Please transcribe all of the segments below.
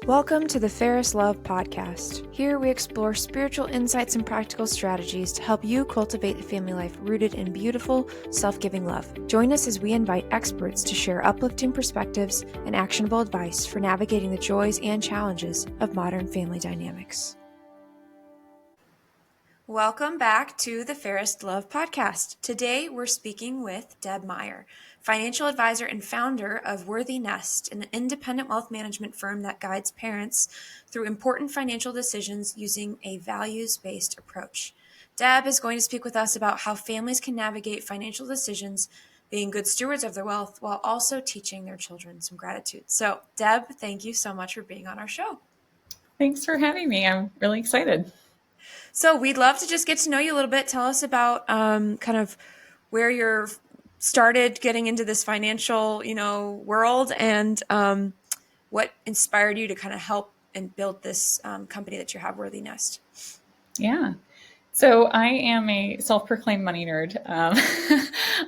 Welcome to the Fairest Love Podcast. Here we explore spiritual insights and practical strategies to help you cultivate a family life rooted in beautiful, self-giving love. Join us as we invite experts to share uplifting perspectives and actionable advice for navigating the joys and challenges of modern family dynamics. Welcome back to the Fairest Love Podcast. Today we're speaking with Deb Meyer, financial advisor and founder of Worthy Nest, an independent wealth management firm that guides parents through important financial decisions using a values-based approach. Deb is going to speak with us about how families can navigate financial decisions, being good stewards of their wealth, while also teaching their children some gratitude. So, Deb, thank you so much for being on our show. Thanks for having me. I'm really excited. So we'd love to just get to know you a little bit. Tell us about kind of where you're started getting into this financial, world, and what inspired you to kind of help and build this company that you have, Worthy Nest. Yeah. So I am a self-proclaimed money nerd.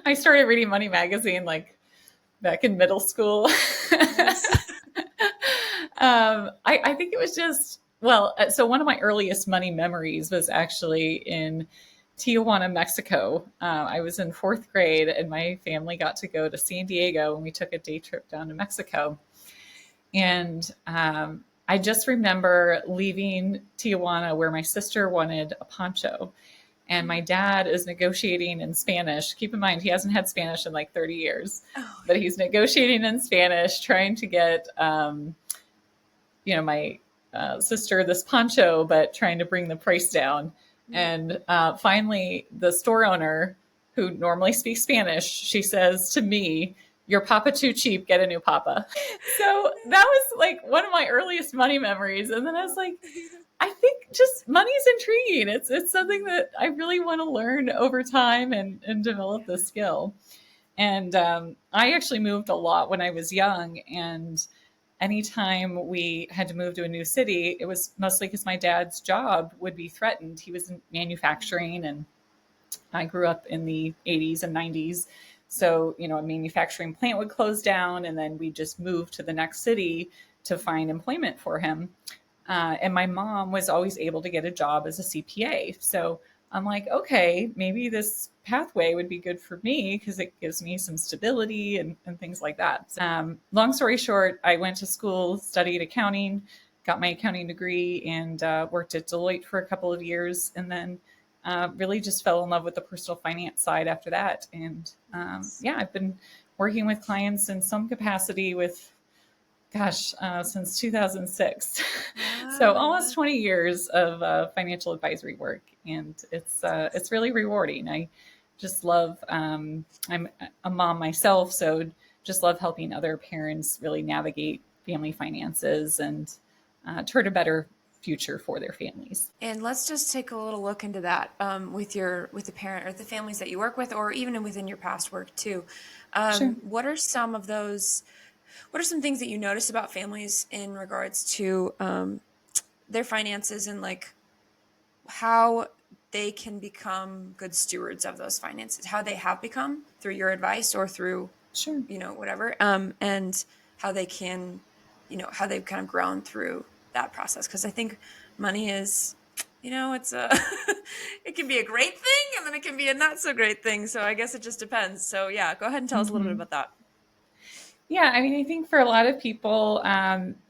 I started reading Money Magazine like back in middle school. I think it was just, so one of my earliest money memories was actually in Tijuana, Mexico. I was in fourth grade and my family got to go to San Diego and we took a day trip down to Mexico. And I just remember leaving Tijuana where my sister wanted a poncho and my dad is negotiating in Spanish. Keep in mind, he hasn't had Spanish in like 30 years, but he's negotiating in Spanish, trying to get, my sister this poncho, but trying to bring the price down. And finally, the store owner, who normally speaks Spanish, she says to me, "Your papa too cheap, get a new papa." So that was like one of my earliest money memories. And then I was like, I think just money's intriguing. It's something that I really want to learn over time and develop the skill. And I actually moved a lot when I was young, and anytime we had to move to a new city, it was mostly because my dad's job would be threatened. He was in manufacturing, and I grew up in the 80s and 90s. So, a manufacturing plant would close down, and then we just moved to the next city to find employment for him. And my mom was always able to get a job as a CPA. So I'm like, okay, maybe this pathway would be good for me because it gives me some stability and things like that. Long story short, I went to school, studied accounting, got my accounting degree, and worked at Deloitte for a couple of years, and then really just fell in love with the personal finance side after that. And I've been working with clients in some capacity since 2006. Wow. So almost 20 years of financial advisory work. And it's really rewarding. I just love, I'm a mom myself, so just love helping other parents really navigate family finances and toward a better future for their families. And let's just take a little look into that with the parent or the families that you work with, or even within your past work too. Sure. What are some things that you notice about families in regards to their finances and like how they can become good stewards of those finances, how they have become through your advice or through, sure, whatever, and how they can, how they've kind of grown through that process? Because I think money is, it's it can be a great thing and then it can be a not so great thing. So I guess it just depends. So yeah, go ahead and tell us a little bit about that. Yeah, I think for a lot of people,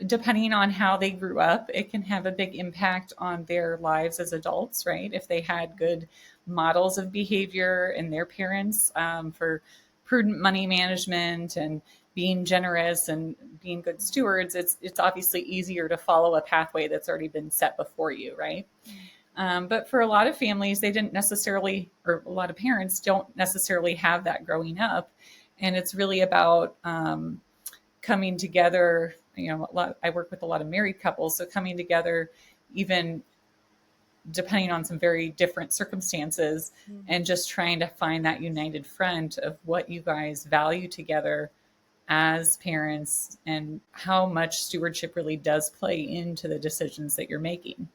depending on how they grew up, it can have a big impact on their lives as adults, right? If they had good models of behavior in their parents for prudent money management and being generous and being good stewards, it's obviously easier to follow a pathway that's already been set before you, right? But for a lot of families, they didn't necessarily, or a lot of parents don't necessarily have that growing up. And it's really about coming together. I work with a lot of married couples, so coming together, even depending on some very different circumstances, and just trying to find that united front of what you guys value together as parents and how much stewardship really does play into the decisions that you're making.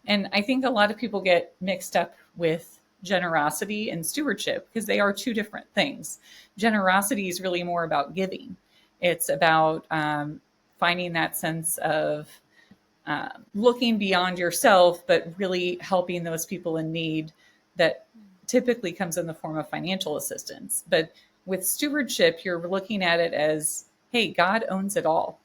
And I think a lot of people get mixed up with generosity and stewardship because they are two different things. Generosity is really more about giving. It's about finding that sense of looking beyond yourself, but really helping those people in need that typically comes in the form of financial assistance. But with stewardship, you're looking at it as, hey, God owns it all.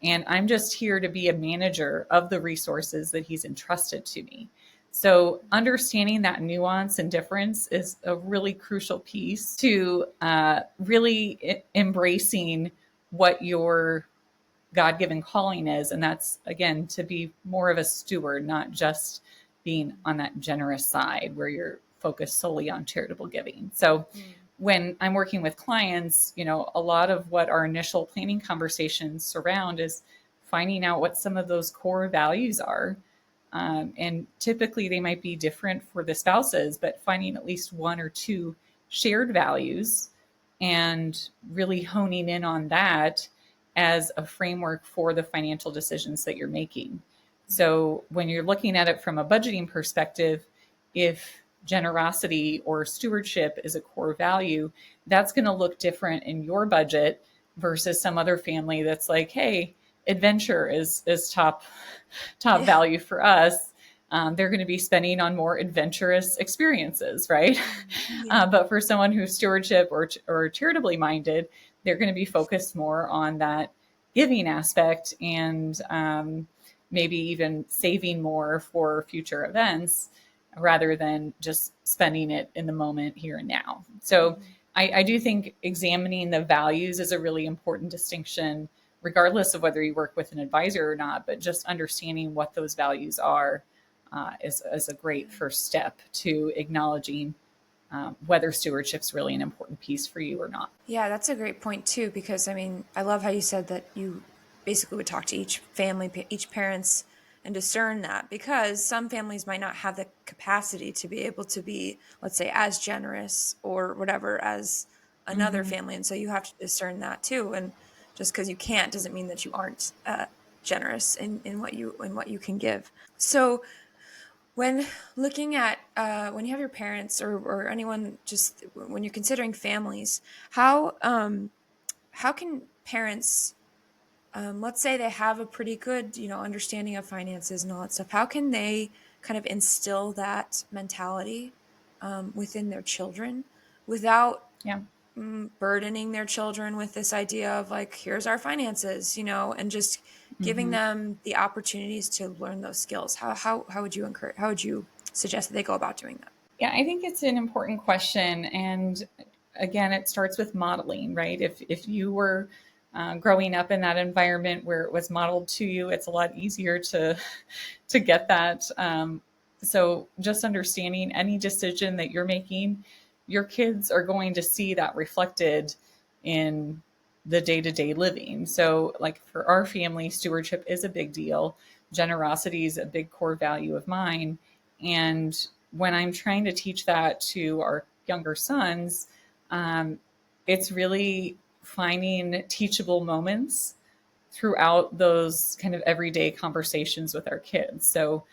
And I'm just here to be a manager of the resources that he's entrusted to me. So understanding that nuance and difference is a really crucial piece to really embracing what your God-given calling is. And that's, again, to be more of a steward, not just being on that generous side where you're focused solely on charitable giving. So when I'm working with clients, a lot of what our initial planning conversations surround is finding out what some of those core values are. And typically they might be different for the spouses, but finding at least one or two shared values and really honing in on that as a framework for the financial decisions that you're making. So when you're looking at it from a budgeting perspective, if generosity or stewardship is a core value, that's going to look different in your budget versus some other family that's like, hey, adventure is top value for us. They're going to be spending on more adventurous experiences, right? But for someone who's stewardship or charitably minded, they're going to be focused more on that giving aspect and maybe even saving more for future events rather than just spending it in the moment here and now. So I do think examining the values is a really important distinction, regardless of whether you work with an advisor or not, but just understanding what those values are is a great first step to acknowledging whether stewardship's really an important piece for you or not. Yeah, that's a great point too, because I love how you said that you basically would talk to each family, each parents, and discern that, because some families might not have the capacity to be able to be, let's say, as generous or whatever as another family. And so you have to discern that too. And just because you can't doesn't mean that you aren't generous in what you can give. So when looking at when you have your parents or anyone, just when you're considering families, how can parents, let's say they have a pretty good understanding of finances and all that stuff, how can they kind of instill that mentality within their children without burdening their children with this idea of like, here's our finances, and just giving them the opportunities to learn those skills? How would you suggest that they go about doing that? Yeah, I think it's an important question. And again, it starts with modeling, right? If you were growing up in that environment where it was modeled to you, it's a lot easier to get that. So just understanding any decision that you're making, your kids are going to see that reflected in the day-to-day living. So like for our family, stewardship is a big deal. Generosity is a big core value of mine. And when I'm trying to teach that to our younger sons, it's really finding teachable moments throughout those kind of everyday conversations with our kids. So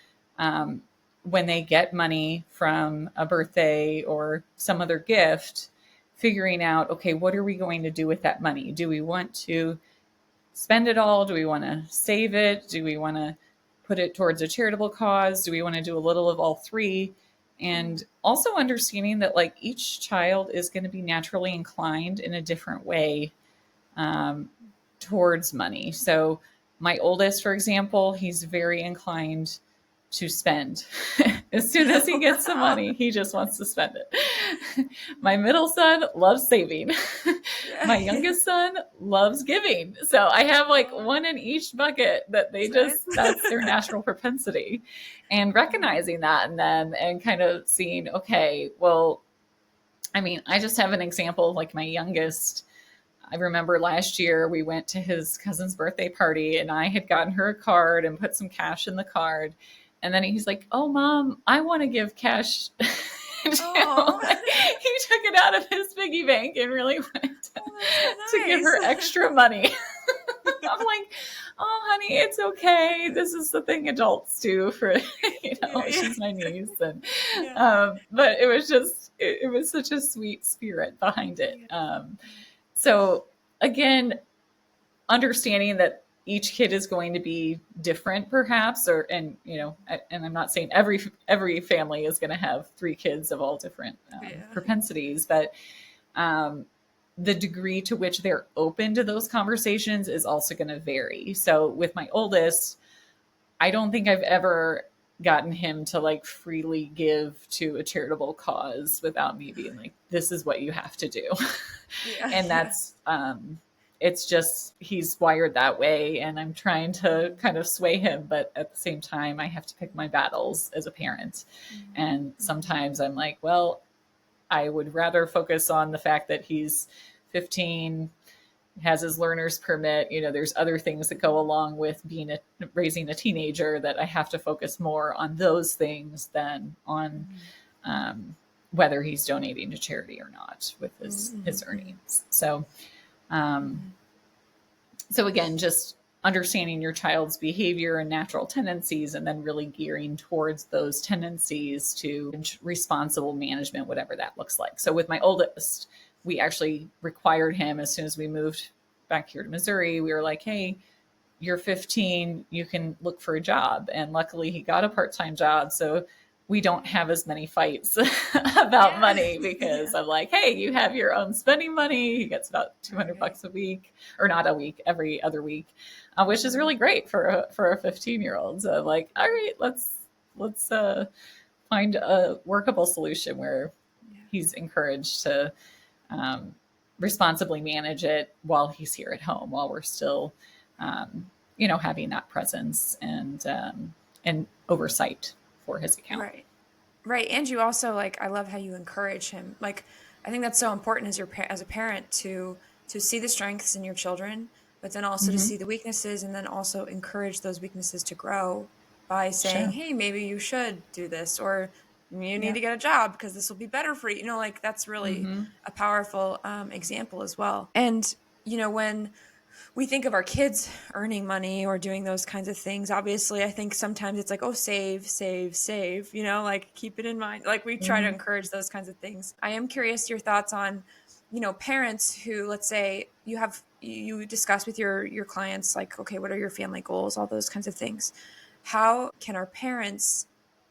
when they get money from a birthday or some other gift, figuring out, okay, what are we going to do with that money? Do we want to spend it all? Do we want to save it? Do we want to put it towards a charitable cause? Do we want to do a little of all three? And also understanding that like each child is going to be naturally inclined in a different way towards money. So my oldest, for example, he's very inclined to spend. As soon as he gets the money, he just wants to spend it. My middle son loves saving. My youngest son loves giving. So I have like one in each bucket that that's their natural propensity. And recognizing that in them and kind of seeing, okay, well, I mean, I just have an example of like my youngest. I remember last year we went to his cousin's birthday party and I had gotten her a card and put some cash in the card. And then he's like, oh, Mom, I want to give cash. He took it out of his piggy bank and really wanted to give her extra money. I'm like, oh, honey, it's okay. This is the thing adults do for, she's my niece. And, but it was just, it was such a sweet spirit behind it. So again, understanding that each kid is going to be different perhaps, and I'm not saying every family is going to have 3 kids of all different propensities, but the degree to which they're open to those conversations is also going to vary. So with my oldest, I don't think I've ever gotten him to like freely give to a charitable cause without me being like, this is what you have to do. And that's, it's just, he's wired that way, and I'm trying to kind of sway him, but at the same time, I have to pick my battles as a parent. And sometimes I'm like, well, I would rather focus on the fact that he's 15, has his learner's permit. There's other things that go along with raising a teenager, that I have to focus more on those things than on whether he's donating to charity or not with his earnings. So again, just understanding your child's behavior and natural tendencies, and then really gearing towards those tendencies to responsible management, whatever that looks like. So with my oldest, we actually required him, as soon as we moved back here to Missouri, we were like, hey, you're 15, you can look for a job. And luckily he got a part-time job. So we don't have as many fights about money, because I'm like, hey, you have your own spending money. He gets about $200 a week, or not a week, every other week, which is really great for a 15-year-old. So I'm like, all right, let's find a workable solution where he's encouraged to responsibly manage it while he's here at home, while we're still, having that presence and oversight for his account. Right. And you also, like, I love how you encourage him. Like, I think that's so important as a parent to see the strengths in your children, but then also to see the weaknesses, and then also encourage those weaknesses to grow by saying, hey, maybe you should do this, or you need to get a job because this will be better for you. Like, that's really a powerful example as well. And, when we think of our kids earning money or doing those kinds of things, obviously, I think sometimes it's like, oh, save, like, keep it in mind. Like, we try to encourage those kinds of things. I am curious your thoughts on, parents who, let's say, you discuss with your clients, like, okay, what are your family goals, all those kinds of things. How can our parents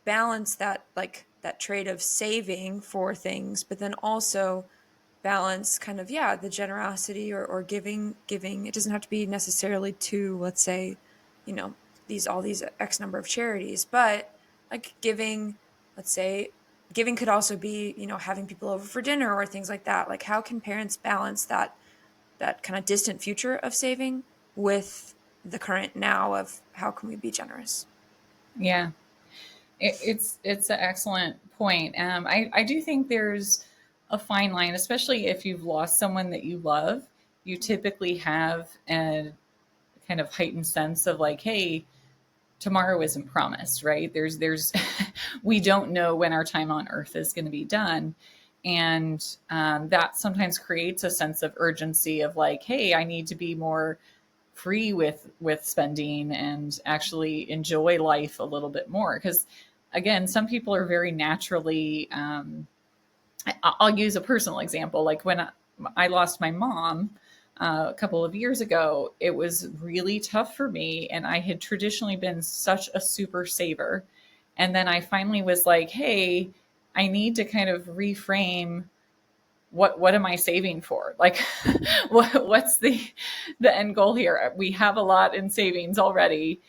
balance that, like, that trade of saving for things, but then also balance kind of, the generosity or giving. It doesn't have to be necessarily to, let's say, all these X number of charities, but like giving, let's say, giving could also be, having people over for dinner or things like that. Like, how can parents balance that kind of distant future of saving with the current now of how can we be generous? Yeah. It's an excellent point. I do think there's a fine line, especially if you've lost someone that you love. You typically have a kind of heightened sense of like, hey, tomorrow isn't promised, right? There's we don't know when our time on earth is going to be done. And that sometimes creates a sense of urgency of like, hey, I need to be more free with spending and actually enjoy life a little bit more. Because again, some people are very naturally, I'll use a personal example. Like when I lost my mom a couple of years ago, it was really tough for me. And I had traditionally been such a super saver. And then I finally was like, hey, I need to kind of reframe what am I saving for? Like, what's the end goal here? We have a lot in savings already.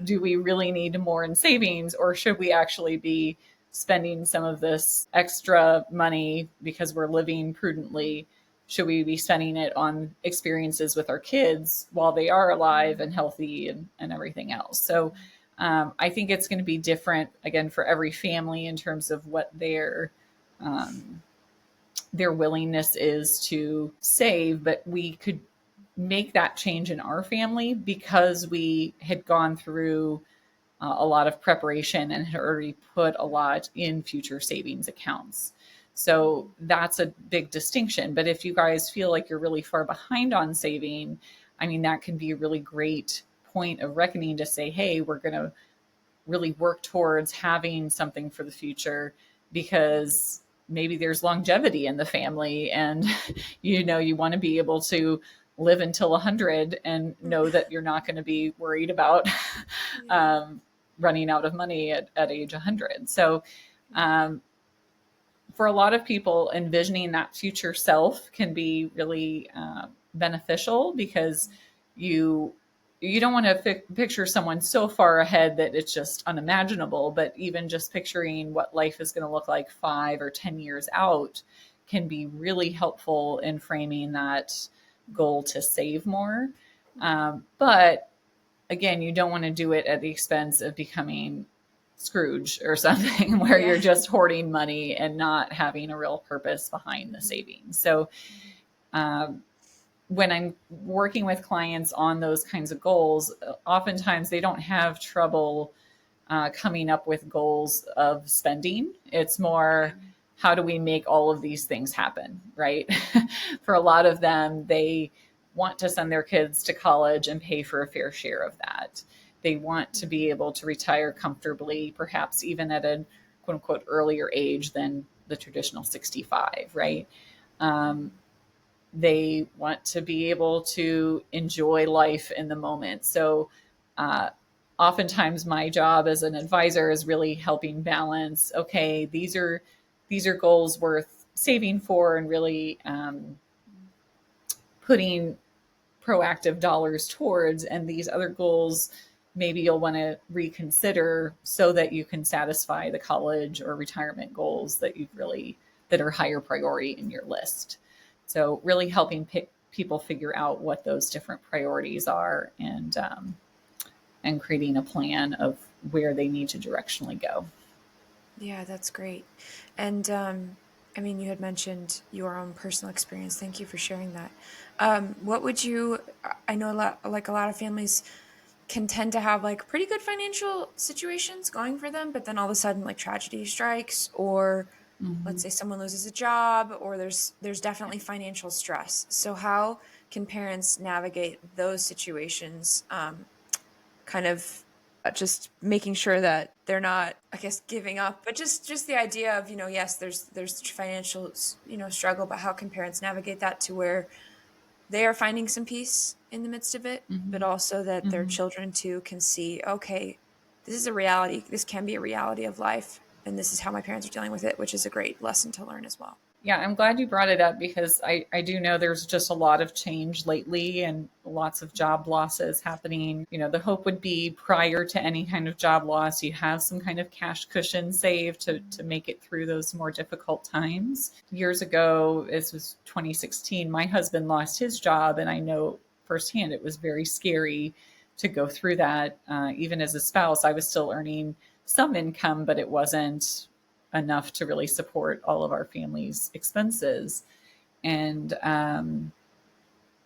Do we really need more in savings, or should we actually be spending some of this extra money because we're living prudently? Should we be spending it on experiences with our kids while they are alive and healthy and everything else? So I think it's going to be different, again, for every family in terms of what their willingness is to save. But we could make that change in our family because we had gone through a lot of preparation and had already put a lot in future savings accounts. So that's a big distinction. But if you guys feel like you're really far behind on saving, I mean, that can be a really great point of reckoning to say, hey, we're going to really work towards having something for the future, because maybe there's longevity in the family and, you want to be able to live until 100 and know that you're not going to be worried about running out of money at age 100. So for a lot of people, envisioning that future self can be really beneficial, because you don't want to picture someone so far ahead that it's just unimaginable, but even just picturing what life is going to look like 5 or 10 years out can be really helpful in framing that goal to save more. But again, you don't want to do it at the expense of becoming Scrooge or something where you're just hoarding money and not having a real purpose behind the savings. So when I'm working with clients on those kinds of goals, oftentimes they don't have trouble coming up with goals of spending. It's more, how do we make all of these things happen, right? For a lot of them, they want to send their kids to college and pay for a fair share of that. They want to be able to retire comfortably, perhaps even at a quote unquote earlier age than the traditional 65, right? They want to be able to enjoy life in the moment. So oftentimes my job as an advisor is really helping balance, okay, these are goals worth saving for, and really putting proactive dollars towards, and these other goals maybe you'll want to reconsider so that you can satisfy the college or retirement goals that are higher priority in your list. So really helping people figure out what those different priorities are, and creating a plan of where they need to directionally go. Yeah, that's great. And I mean, you had mentioned your own personal experience. Thank you for sharing that. What would you, I know a lot of families can tend to have like pretty good financial situations going for them, but then all of a sudden like tragedy strikes, or let's say someone loses a job, or there's definitely financial stress. So how can parents navigate those situations? Kind of just making sure that they're not, I guess, giving up, but just the idea of, yes, there's financial, struggle, but how can parents navigate that to where they are finding some peace in the midst of it, but also that their children too can see, okay, this is a reality. This can be a reality of life. And this is how my parents are dealing with it, which is a great lesson to learn as well. Yeah, I'm glad you brought it up, because I do know there's just a lot of change lately and lots of job losses happening. The hope would be prior to any kind of job loss, you have some kind of cash cushion saved to make it through those more difficult times. Years ago, this was 2016, my husband lost his job, and I know firsthand it was very scary to go through that. Even as a spouse, I was still earning some income, but it wasn't enough to really support all of our family's expenses. And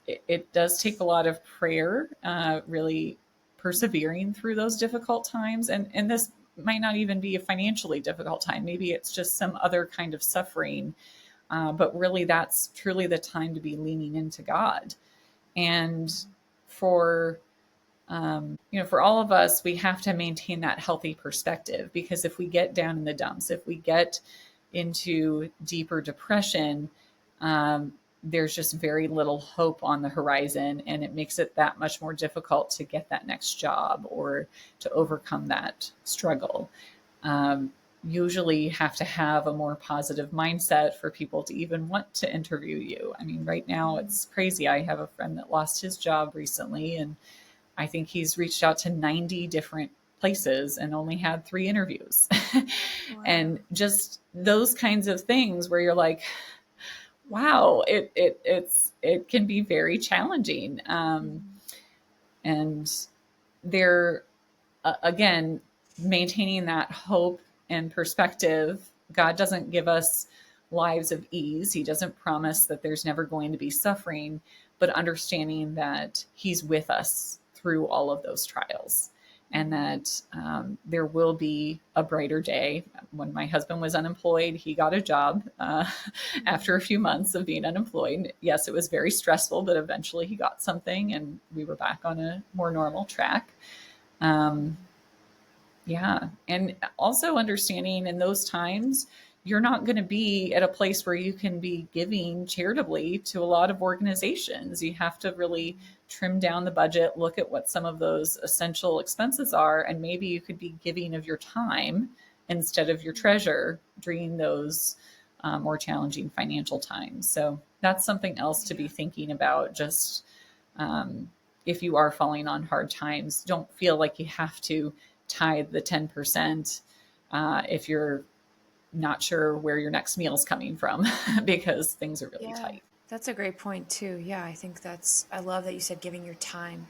it does take a lot of prayer, really persevering through those difficult times. And this might not even be a financially difficult time. Maybe it's just some other kind of suffering. But really, that's truly the time to be leaning into God. And for all of us, we have to maintain that healthy perspective, because if we get down in the dumps, if we get into deeper depression, there's just very little hope on the horizon, and it makes it that much more difficult to get that next job or to overcome that struggle. Usually you have to have a more positive mindset for people to even want to interview you. I mean, right now it's crazy. I have a friend that lost his job recently, and I think he's reached out to 90 different places and only had 3 interviews. Wow. And just those kinds of things where you're like, wow, it can be very challenging. And they're, again, maintaining that hope and perspective. God doesn't give us lives of ease. He doesn't promise that there's never going to be suffering, but understanding that He's with us through all of those trials, and that there will be a brighter day. When my husband was unemployed, he got a job after a few months of being unemployed. Yes, it was very stressful, but eventually he got something and we were back on a more normal track. Yeah. And also understanding in those times, you're not going to be at a place where you can be giving charitably to a lot of organizations. You have to really trim down the budget, look at what some of those essential expenses are, and maybe you could be giving of your time instead of your treasure during those more challenging financial times. So that's something else to be thinking about. Just if you are falling on hard times, don't feel like you have to tithe the 10% if you're not sure where your next meal is coming from because things are really tight. That's a great point too. Yeah, I love that you said giving your time.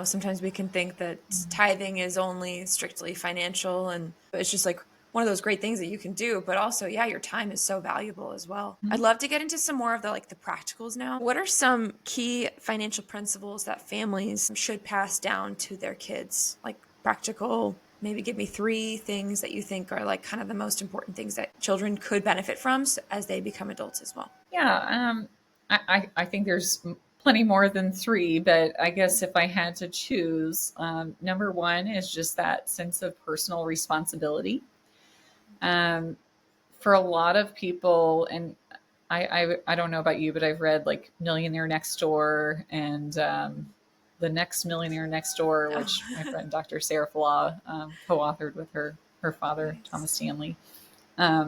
Sometimes we can think that tithing is only strictly financial, and it's just like one of those great things that you can do, but also, your time is so valuable as well. I'd love to get into some more of the practicals now. What are some key financial principles that families should pass down to their kids? Like practical, maybe give me 3 things that you think are kind of the most important things that children could benefit from as they become adults as well. Yeah, I think there's plenty more than 3, but I guess if I had to choose, number 1 is just that sense of personal responsibility. For a lot of people, and I don't know about you, but I've read Millionaire Next Door and The Next Millionaire Next Door, which my friend Dr. Sarah Flaw co-authored with her father, Thomas Stanley. A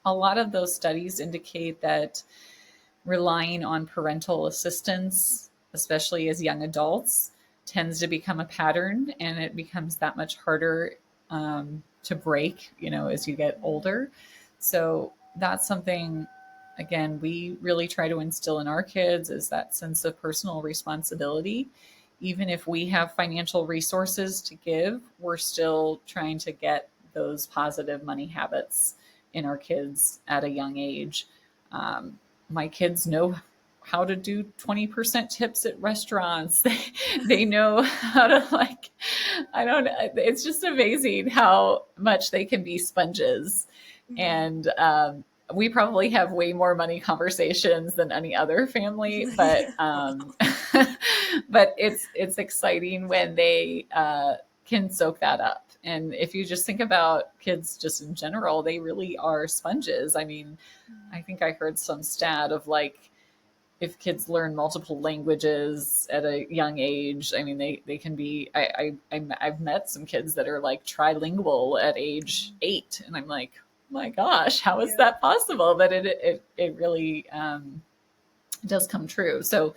lot of those studies indicate that relying on parental assistance, especially as young adults, tends to become a pattern, and it becomes that much harder to break, as you get older. So that's something, again, we really try to instill in our kids, is that sense of personal responsibility. Even if we have financial resources to give, we're still trying to get those positive money habits in our kids at a young age. My kids know how to do 20% tips at restaurants. They know how to it's just amazing how much they can be sponges. And we probably have way more money conversations than any other family, but but it's exciting when they can soak that up. And if you just think about kids just in general, they really are sponges. I mean, I think I heard some stat of if kids learn multiple languages at a young age, I mean, they can be, I've met some kids that are trilingual at age 8. And I'm like, oh my gosh, how is that possible? But it really does come true. So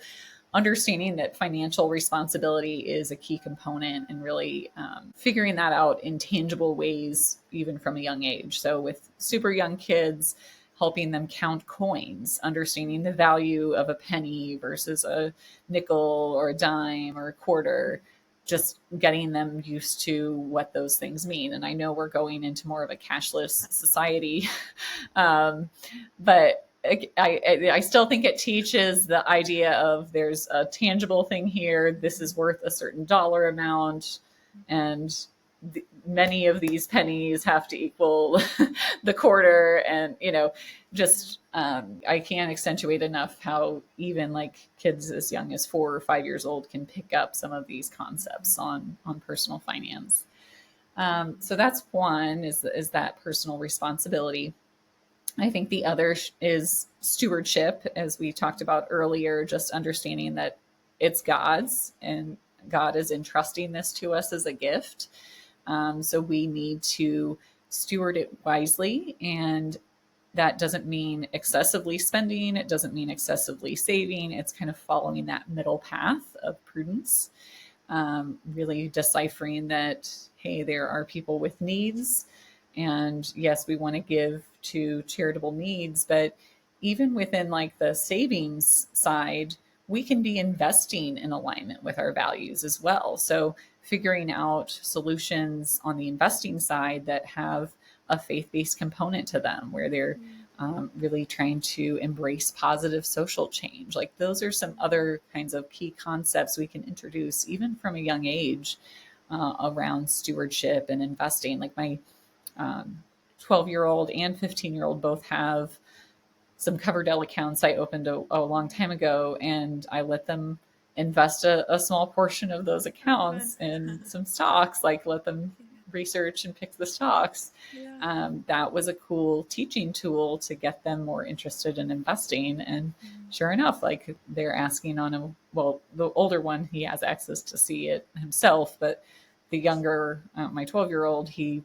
understanding that financial responsibility is a key component, and really figuring that out in tangible ways, even from a young age. So with super young kids, helping them count coins, understanding the value of a penny versus a nickel or a dime or a quarter, just getting them used to what those things mean. And I know we're going into more of a cashless society, but I still think it teaches the idea of there's a tangible thing here. This is worth a certain dollar amount, and many of these pennies have to equal the quarter. And just I can't accentuate enough how even kids as young as 4 or 5 years old can pick up some of these concepts on personal finance. So that's one, is that personal responsibility. I think the other is stewardship, as we talked about earlier, just understanding that it's God's, and God is entrusting this to us as a gift. So we need to steward it wisely. And that doesn't mean excessively spending. It doesn't mean excessively saving. It's kind of following that middle path of prudence, really deciphering that, hey, there are people with needs. And yes, we want to give to charitable needs, but even within the savings side, we can be investing in alignment with our values as well. So figuring out solutions on the investing side that have a faith-based component to them, where they're really trying to embrace positive social change. Those are some other kinds of key concepts we can introduce even from a young age around stewardship and investing. My 12-year-old and 15-year-old both have some Coverdell accounts I opened a long time ago, and I let them invest a small portion of those accounts in some stocks, let them research and pick the stocks. Yeah. That was a cool teaching tool to get them more interested in investing. And sure enough, like they're asking on a, well, the older one, he has access to see it himself, but the younger, my 12-year-old, he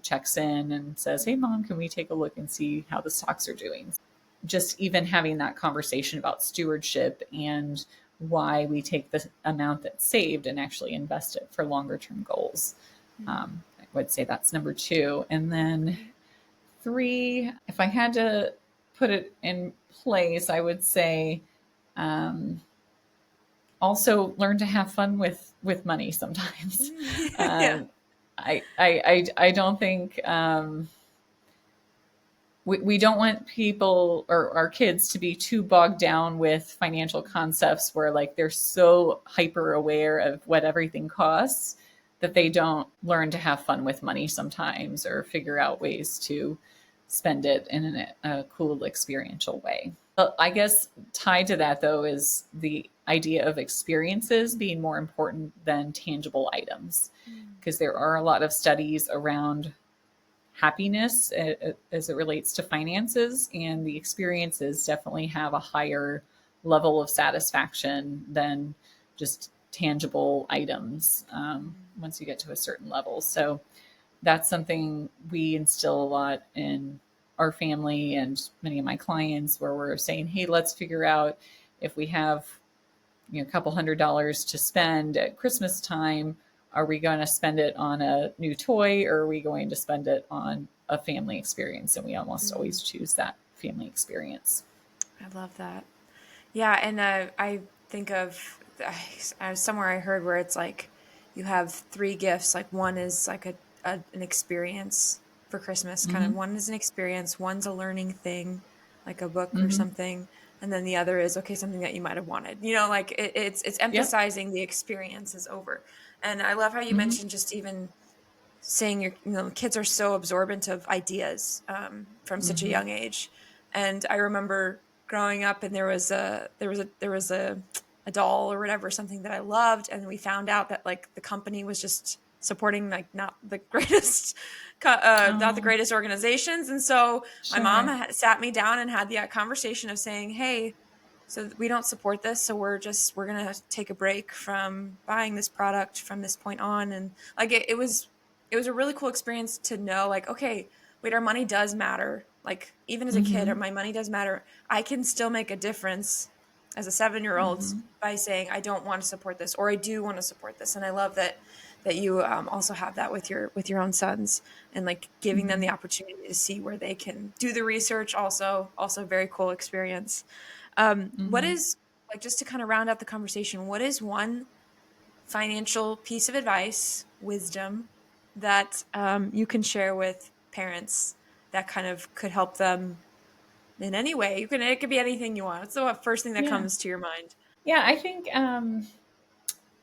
checks in and says, "Hey mom, can we take a look and see how the stocks are doing?" Just even having that conversation about stewardship and why we take the amount that's saved and actually invest it for longer term goals. I would say that's number 2. And then 3, if I had to put it in place, I would say also learn to have fun with money sometimes. Yeah. I don't think we don't want people or our kids to be too bogged down with financial concepts where like they're so hyper aware of what everything costs that they don't learn to have fun with money sometimes or figure out ways to spend it in a cool experiential way. I guess tied to that though is the idea of experiences being more important than tangible items, because there are a lot of studies around happiness as it relates to finances, and the experiences definitely have a higher level of satisfaction than just tangible items once you get to a certain level. So that's something we instill a lot in our family and many of my clients, where we're saying, hey, let's figure out if we have a couple $100 to spend at Christmas time, are we going to spend it on a new toy or are we going to spend it on a family experience? And we almost always choose that family experience. I love that. Yeah. And I think of somewhere I heard where it's like you have 3 gifts. Like one is like an experience for Christmas, kind of. One is an experience, one's a learning thing, like a book or something. And then the other is, okay, something that you might have wanted, like it's emphasizing the experience is over. And I love how you mentioned just even saying kids are so absorbent of ideas from such a young age. And I remember growing up and there was a doll or whatever, something that I loved. And we found out that like the company was just supporting like not the greatest organizations. And so my mom sat me down and had the conversation of saying, hey, so we don't support this. So we're going to take a break from buying this product from this point on. And like, it was a really cool experience to know, like, okay, wait, our money does matter. Like even as a kid, my money does matter. I can still make a difference as a 7-year-old by saying, I don't want to support this, or I do want to support this. And I love that you also have that with your own sons, and like giving them the opportunity to see where they can do the research. Also very cool experience. What is, like, just to kind of round out the conversation, what is one financial piece of advice, wisdom that you can share with parents that kind of could help them in any way? It could be anything you want. What's the first thing that comes to your mind? Yeah, I think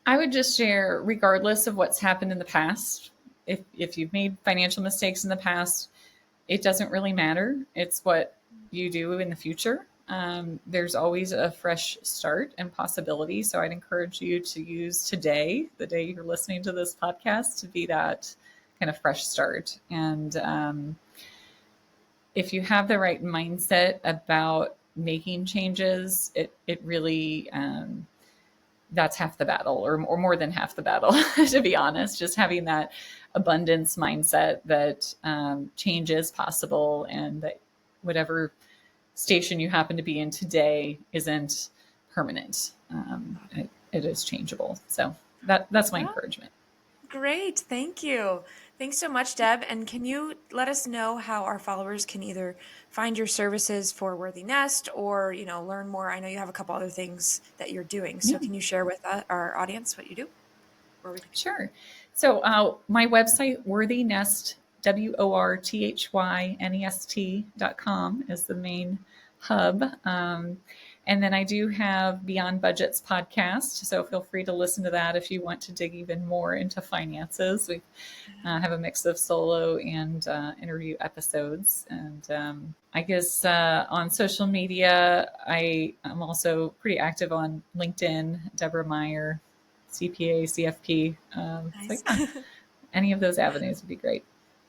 I would just share, regardless of what's happened in the past, if you've made financial mistakes in the past, it doesn't really matter. It's what you do in the future. There's always a fresh start and possibility. So I'd encourage you to use today, the day you're listening to this podcast, to be that kind of fresh start. And if you have the right mindset about making changes, it really, that's half the battle, or more than half the battle, to be honest. Just having that abundance mindset that change is possible, and that whatever station you happen to be in today isn't permanent. It is changeable. So that's my encouragement. Great. Thank you. Thanks so much, Deb. And can you let us know how our followers can either find your services for Worthy Nest or, learn more? I know you have a couple other things that you're doing. So can you share with our audience what you do? Sure. So my website, Worthy Nest, WORTHYNEST.com, is the main hub. And then I do have Beyond Budgets podcast. So feel free to listen to that if you want to dig even more into finances. We have a mix of solo and interview episodes. And I guess on social media, I am also pretty active on LinkedIn, Deb Meyer, CPA, CFP. Nice. So yeah, any of those avenues would be great.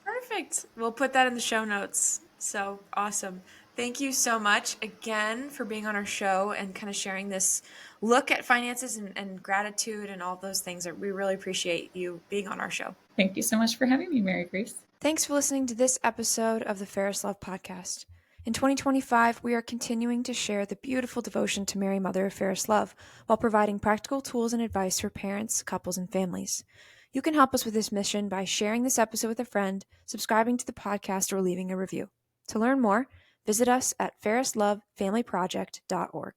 Perfect. We'll put that in the show notes. So awesome. Thank you so much again for being on our show and kind of sharing this look at finances and gratitude and all those things. We really appreciate you being on our show. Thank you so much for having me, Mary Grace. Thanks for listening to this episode of the Fairest Love Podcast. In 2025, we are continuing to share the beautiful devotion to Mary, Mother of Fairest Love, while providing practical tools and advice for parents, couples, and families. You can help us with this mission by sharing this episode with a friend, subscribing to the podcast, or leaving a review. To learn more, visit us at fairestlovefamilyproject.org.